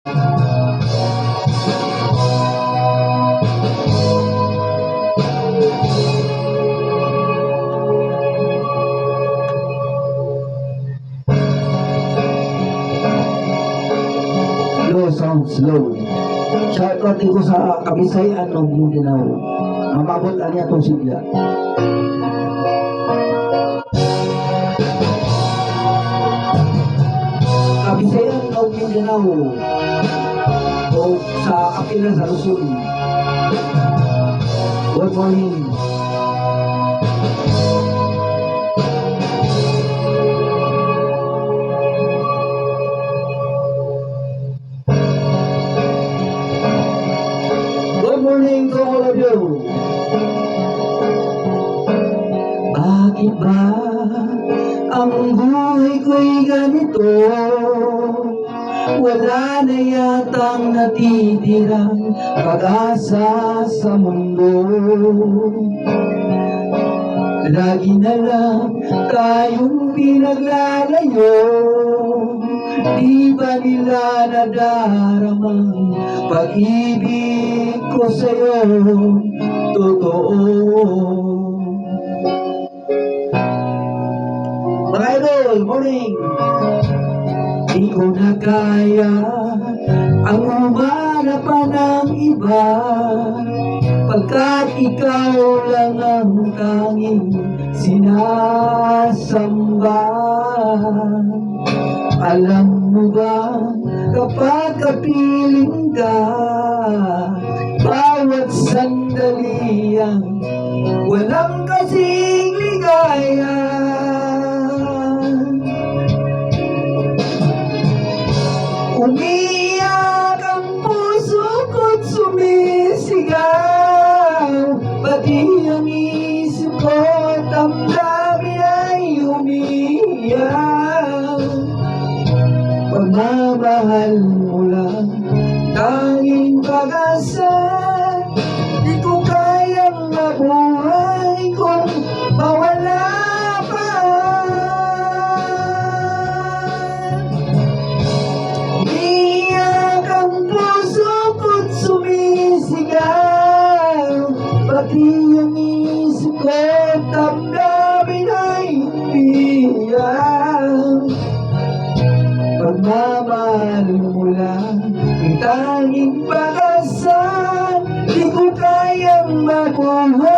Low sounds low. Shoutout ko sa Kabisayan ng Mindanao. Mamabot niya itong sigla. Kabisayan ng Mindanao o sa Kapila sa Luzon. Good morning. Good morning to all of you. Bakit ba ang buhay ko'y ganito? Wala na yatang natitirang pag-asa sa mundo. Lagi na lang tayong pinaglalayo. Di ba nila nadaramang pag-ibig ko sa'yo totoo? Mga idol, morning! Di ko na kaya ang umanap pa ng iba, pagkat ikaw lang ang tanging sinasamba. Alam mo ba, kapag kapiling ka, bawat sandali ang walang kasing ligaya. Umiyak ang puso ko't sumisigaw, pati ang isip ko't damdamin ay umiiyak. Pagmamahal mo lang, tanging pag-asa, di ko kayang mabuhay kung mawala pa. Umiyak ang puso ko't sumisigaw, pati ang isip ko't damdamin ay umiiyak. Pagmamahal mo lang, ang tanging pag-asa, di ko kayang mabuhay